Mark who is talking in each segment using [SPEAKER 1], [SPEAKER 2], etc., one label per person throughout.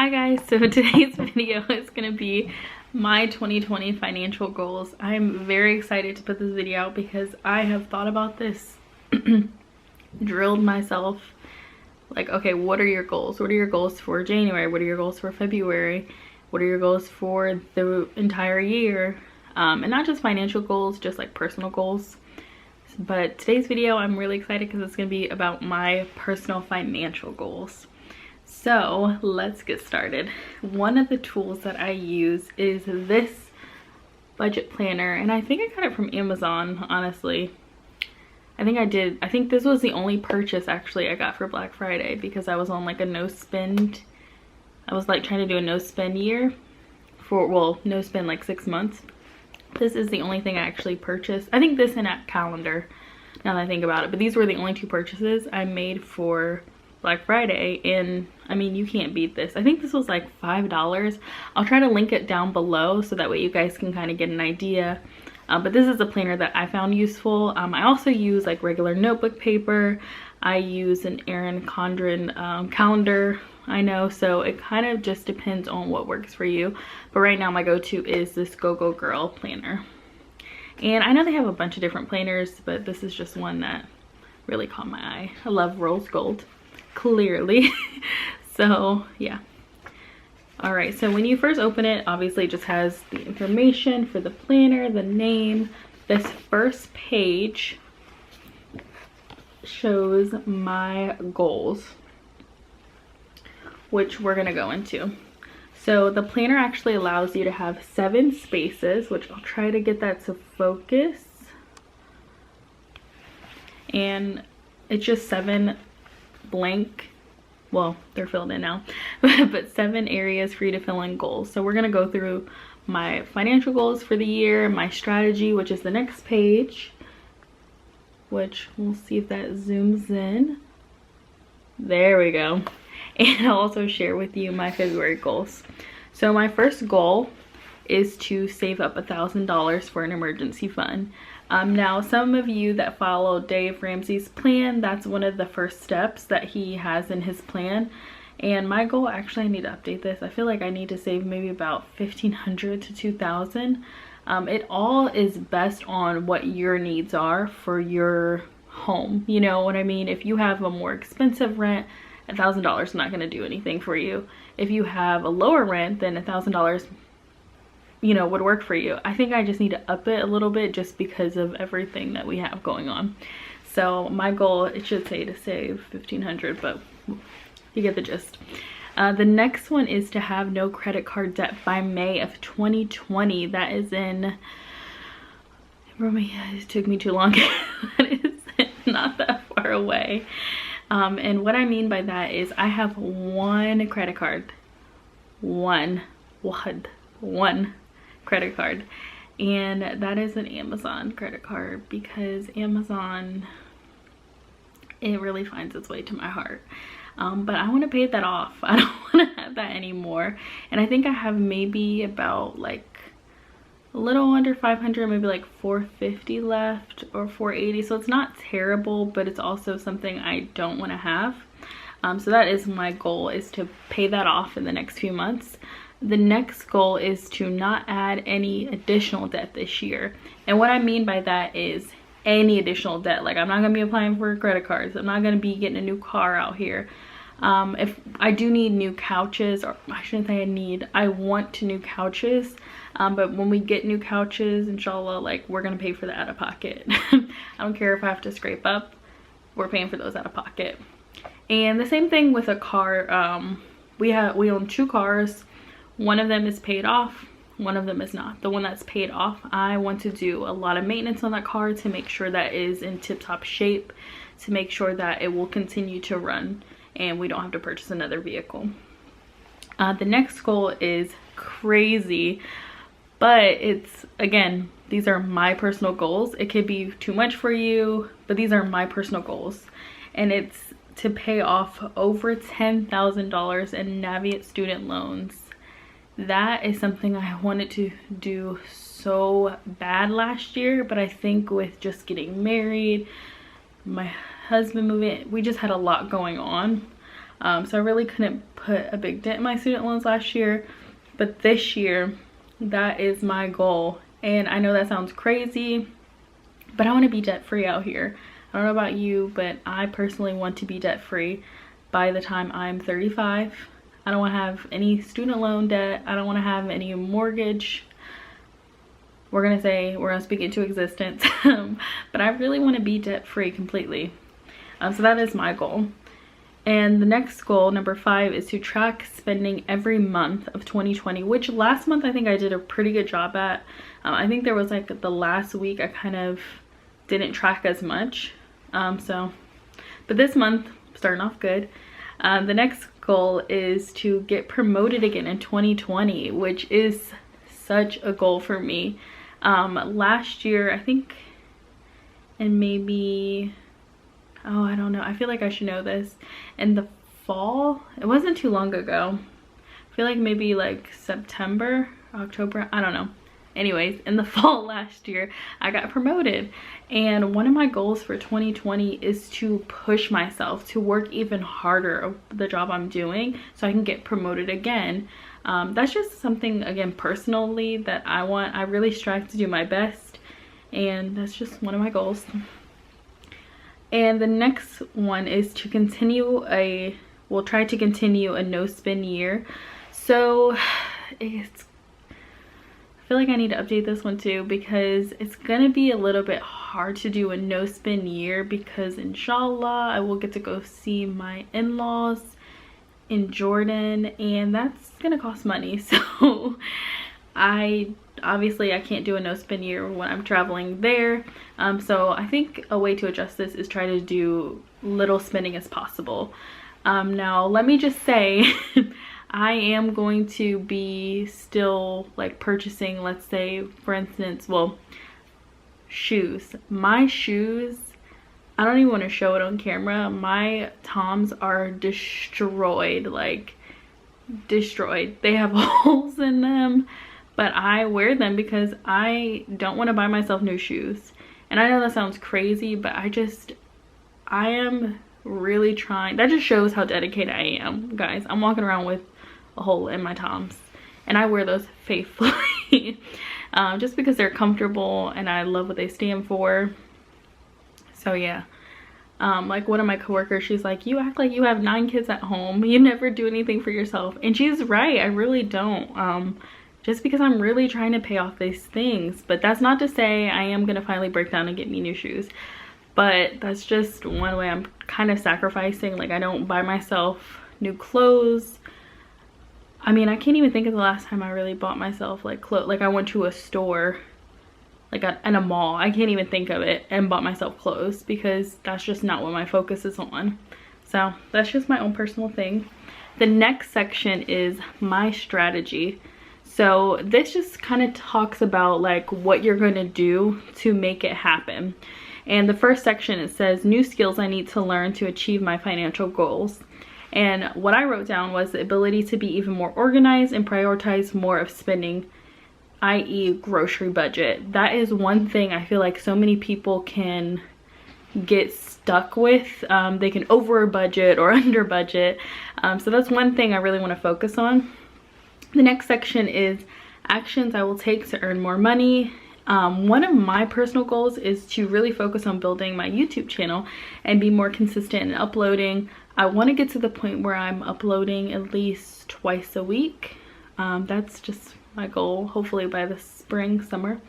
[SPEAKER 1] Hi guys, so today's video is going to be my 2020 financial goals. I'm very excited to put this video out because I have thought about this, drilled myself, like, okay, what are your goals? What are your goals for January? What are your goals for February? What are your goals for the entire year? And not just financial goals, just like personal goals. But today's video, I'm really excited because it's going to be about my personal financial goals. So let's get started. One of the tools that I use is this budget planner, and I think I got it from Amazon, honestly. I think this was the only purchase actually I got for Black Friday because I was on like a no spend. I was like trying to do a no spend year for, well, no spend like 6 months. This is the only thing I actually purchased. I think this and a calendar, now that I think about it, but these were the only two purchases I made for Black Friday, and I mean, you can't beat this. I think this was like $5. I'll try to link it down below so that way you guys can kind of get an idea. But this is a planner that I found useful. I also use like regular notebook paper. I use an Erin Condren calendar, I know, so it kind of just depends on what works for you. But right now my go-to is this Go-Go Girl planner. And I know they have a bunch of different planners, but this is just one that really caught my eye. I love rose gold, clearly. So yeah. All right, so when you first open it, obviously it just has the information for the planner, the name. This first page shows my goals, which we're gonna go into. So the planner actually allows you to have 7 spaces, which I'll try to get that to focus. And it's just 7 blank, well, they're filled in now, but 7 areas for you to fill in goals. So we're gonna go through my financial goals for the year, my strategy, which is the next page, which we'll see if that zooms in. There we go. And I'll also share with you my February goals. So my first goal is to save up $1,000 for an emergency fund. Now, some of you that follow Dave Ramsey's plan, that's one of the first steps that he has in his plan. And my goal, actually I need to update this. I feel like I need to save maybe about $1,500 to $2,000. It all is best on what your needs are for your home. You know what I mean? If you have a more expensive rent, $1,000 is not going to do anything for you. If you have a lower rent, then $1,000, you know, would work for you. I think I just need to up it a little bit just because of everything that we have going on. So my goal, it should say to save $1,500, but you get the gist. The next one is to have no credit card debt by May of 2020. That is in, it took me too long. That is not that far away. And what I mean by that is I have one credit card, one credit card, and that is an Amazon credit card because Amazon, it really finds its way to my heart. But I want to pay that off. I don't want to have that anymore. And I think I have maybe about like a little under 500, maybe like 450 left or 480. So it's not terrible, but it's also something I don't want to have. So that is my goal, is to pay that off in the next few months. The next goal is to not add any additional debt this year. And what I mean by that is any additional debt. Like, I'm not going to be applying for credit cards. I'm not going to be getting a new car out here. If I do need new couches, or I shouldn't say I want new couches. But when we get new couches, inshallah, like, we're going to pay for that out of pocket. I don't care if I have to scrape up. We're paying for those out of pocket. And the same thing with a car. We own 2 cars. One of them is paid off, one of them is not. The one that's paid off, I want to do a lot of maintenance on that car to make sure that it is in tip-top shape, to make sure that it will continue to run and we don't have to purchase another vehicle. The next goal is crazy, but it's, again, these are my personal goals. It could be too much for you, but these are my personal goals. And it's to pay off over $10,000 in Navient student loans. That is something I wanted to do so bad last year, but I think with just getting married, my husband moving, we just had a lot going on. So I really couldn't put a big dent in my student loans last year, but this year that is my goal. And I know that sounds crazy, but I want to be debt free out here. I don't know about you, but I personally want to be debt free by the time I'm 35. I don't want to have any student loan debt. I don't want to have any mortgage. We're gonna speak into existence. But I really want to be debt free completely. So that is my goal. And the next goal, number 5, is to track spending every month of 2020, which last month I think I did a pretty good job at. I think there was like the last week I kind of didn't track as much. But this month, starting off good. The next goal is to get promoted again in 2020, which is such a goal for me. Last year, I think, and maybe, oh, I don't know, I feel like I should know this, in the fall, it wasn't too long ago, I feel like maybe like September, October, I don't know. Anyways, in the fall last year, I got promoted, and one of my goals for 2020 is to push myself to work even harder of the job I'm doing so I can get promoted again. That's just something, again, personally that I want. I really strive to do my best, and that's just one of my goals. And the next one is to try to continue a no spend year. So I feel like I need to update this one too, because it's gonna be a little bit hard to do a no spend year, because inshallah I will get to go see my in-laws in Jordan, and that's gonna cost money. So obviously I can't do a no spend year when I'm traveling there. So I think a way to adjust this is try to do little spending as possible. Now let me just say I am going to be still like purchasing, let's say for instance, well, shoes. My shoes, I don't even want to show it on camera. My Toms are destroyed, like destroyed. They have holes in them, but I wear them because I don't want to buy myself new shoes. And I know that sounds crazy, but I am really trying. That just shows how dedicated I am, guys. I'm walking around with a hole in my Toms, and I wear those faithfully. Just because they're comfortable and I love what they stand for. So yeah, like one of my coworkers, she's like, you act like you have 9 kids at home, you never do anything for yourself. And she's right, I really don't. Just because I'm really trying to pay off these things. But that's not to say I am gonna finally break down and get me new shoes, but that's just one way I'm kind of sacrificing. Like, I don't buy myself new clothes. I mean, I can't even think of the last time I really bought myself like clothes. Like I went to a store, like in a mall, I can't even think of it, and bought myself clothes, because that's just not what my focus is on. So that's just my own personal thing. The next section is my strategy. So this just kind of talks about like what you're going to do to make it happen. And the first section, it says new skills I need to learn to achieve my financial goals. And what I wrote down was the ability to be even more organized and prioritize more of spending, i.e. grocery budget. That is one thing I feel like so many people can get stuck with. They can over budget or under budget. So that's one thing I really want to focus on. The next section is actions I will take to earn more money. One of my personal goals is to really focus on building my YouTube channel and be more consistent in uploading. I want to get to the point where I'm uploading at least twice a week. That's just my goal, hopefully by the spring, summer.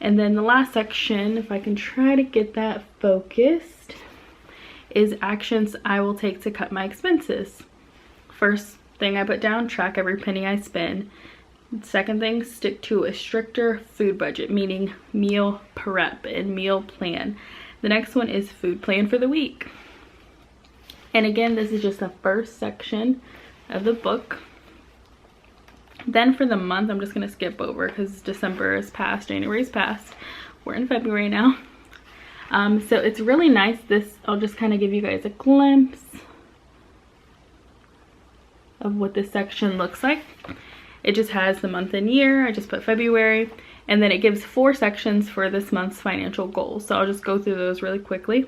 [SPEAKER 1] And then the last section, if I can try to get that focused, is actions I will take to cut my expenses. First thing I put down, track every penny I spend. Second thing, stick to a stricter food budget, meaning meal prep and meal plan. The next one is food plan for the week. And again, this is just the first section of the book. Then for the month, I'm just going to skip over because December is past, January's past. We're in February now. So it's really nice. I'll just kind of give you guys a glimpse of what this section looks like. It just has the month and year. I just put February, and then it gives 4 sections for this month's financial goals. So I'll just go through those really quickly.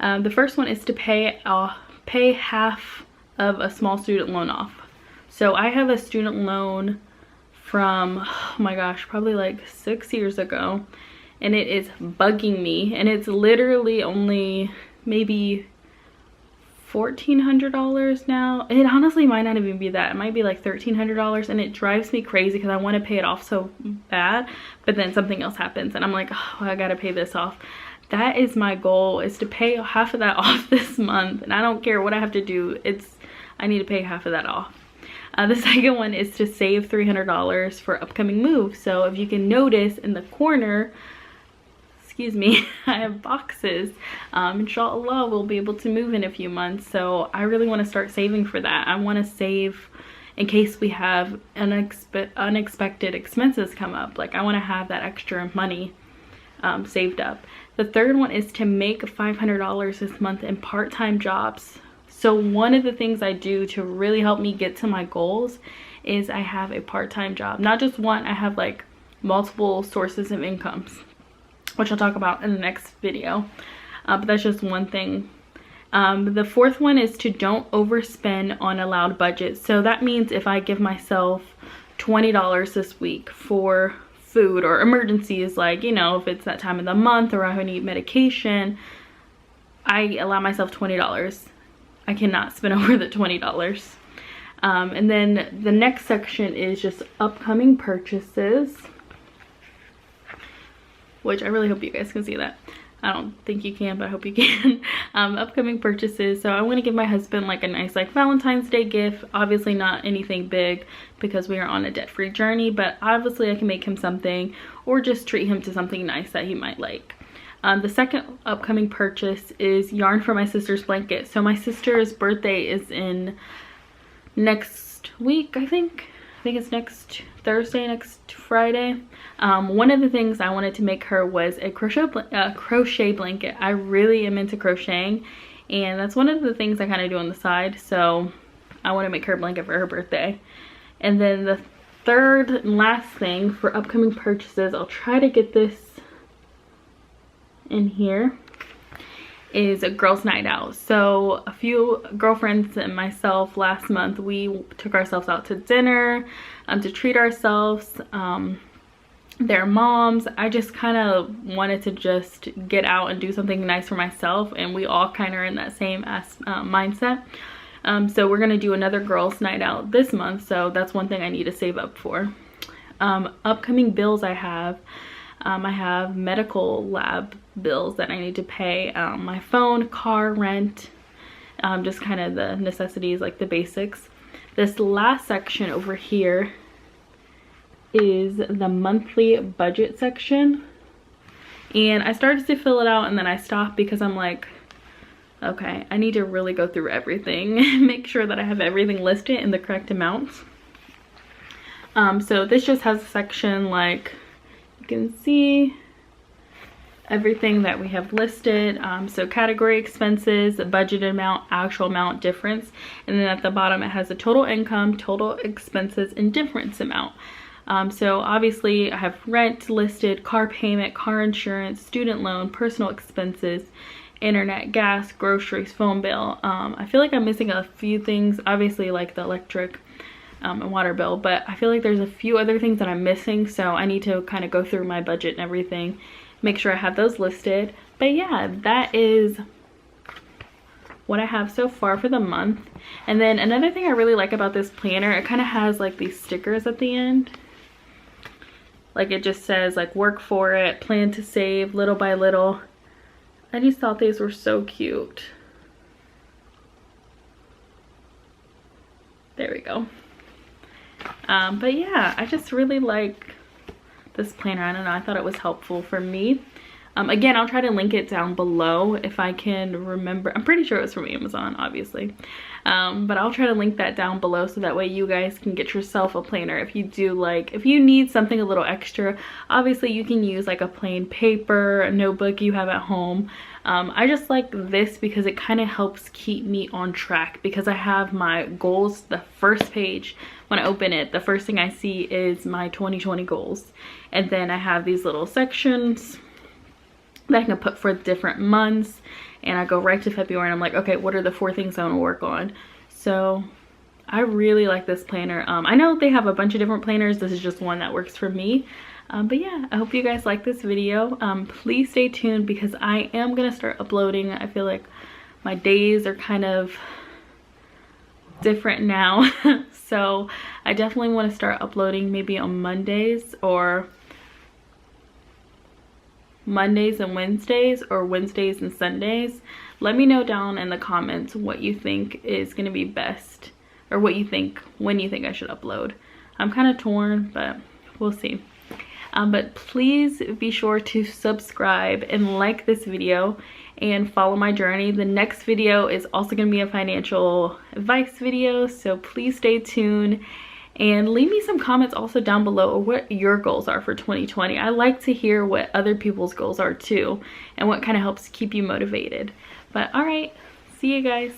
[SPEAKER 1] The first one is to pay half of a small student loan off. So I have a student loan from, oh my gosh, probably like 6 years ago, and it is bugging me, and it's literally only maybe $1,400 now. It honestly might not even be that. It might be like $1,300, and it drives me crazy because I want to pay it off so bad, but then something else happens and I'm like, oh, I gotta pay this off. That is my goal, is to pay half of that off this month, and I don't care what I have to do. I need to pay half of that off. The second one is to save $300 for upcoming moves. So if you can notice in the corner, excuse me, I have boxes. Inshallah, we'll be able to move in a few months. So I really want to start saving for that. I want to save in case we have unexpected expenses come up. Like, I want to have that extra money saved up. The third one is to make $500 this month in part-time jobs. So one of the things I do to really help me get to my goals is I have a part-time job. Not just one, I have like multiple sources of incomes, which I'll talk about in the next video. But that's just one thing. The fourth one is to don't overspend on allowed budgets. So that means if I give myself $20 this week for food or emergencies, like, you know, if it's that time of the month or I need medication, I allow myself $20. I cannot spend over the $20. And then the next section is just upcoming purchases, which I really hope you guys can see that. I don't think you can, but I hope you can. Upcoming purchases. So I want to give my husband like a nice like Valentine's Day gift. Obviously not anything big because we are on a debt-free journey, but obviously I can make him something or just treat him to something nice that he might like. The second upcoming purchase is yarn for my sister's blanket. So my sister's birthday is in next week, I think it's next Thursday, next Friday. One of the things I wanted to make her was a crochet blanket. I really am into crocheting, and that's one of the things I kind of do on the side. So I want to make her a blanket for her birthday. And then the third and last thing for upcoming purchases, I'll try to get this in here, is a girls' night out. So a few girlfriends and myself last month, we took ourselves out to dinner to treat ourselves. Their moms, I just kind of wanted to just get out and do something nice for myself, and we all kind of are in that same mindset. So we're gonna do another girls' night out this month, so that's one thing I need to save up for. Upcoming bills I have medical lab bills that I need to pay, my phone, car, rent, just kind of the necessities, like the basics. This last section over here is the monthly budget section, and I started to fill it out and then I stopped because I'm like, okay, I need to really go through everything, make sure that I have everything listed in the correct amounts. So this just has a section like, you can see everything that we have listed. So category expenses, budget amount, actual amount, difference, and then at the bottom it has the total income, total expenses, and difference amount. So obviously I have rent listed, car payment, car insurance, student loan, personal expenses, internet, gas, groceries, phone bill. I feel like I'm missing a few things, obviously like the electric and water bill, but I feel like there's a few other things that I'm missing, so I need to kind of go through my budget and everything, make sure I have those listed. But yeah, that is what I have so far for the month. And then another thing I really like about this planner, it kind of has like these stickers at the end. Like it just says like work for it, plan to save little by little. I just thought these were so cute. There we go. But yeah, I just really like this planner. I don't know, I thought it was helpful for me. Again, I'll try to link it down below if I can remember. I'm pretty sure it was from Amazon, obviously. But I'll try to link that down below so that way you guys can get yourself a planner if you do like, if you need something a little extra. Obviously you can use like a plain paper, a notebook you have at home. I just like this because it kind of helps keep me on track, because I have my goals. The first page, when I open it, the first thing I see is my 2020 goals. And then I have these little sections that I can put for different months, and I go right to February and I'm like, okay, what are the 4 things I want to work on? So I really like this planner. I know they have a bunch of different planners. This is just one that works for me. But yeah, I hope you guys like this video. Please stay tuned because I am gonna start uploading. I feel like my days are kind of different now. So I definitely want to start uploading maybe on Mondays, or Mondays and Wednesdays, or Wednesdays and Sundays. Let me know down in the comments what you think is going to be best, or what you think, when you think I should upload. I'm kind of torn, but we'll see. But please be sure to subscribe and like this video and follow my journey. The next video is also going to be a financial advice video, so please stay tuned and leave me some comments also down below what your goals are for 2020. I like to hear what other people's goals are too, and what kind of helps keep you motivated. But all right, see you guys.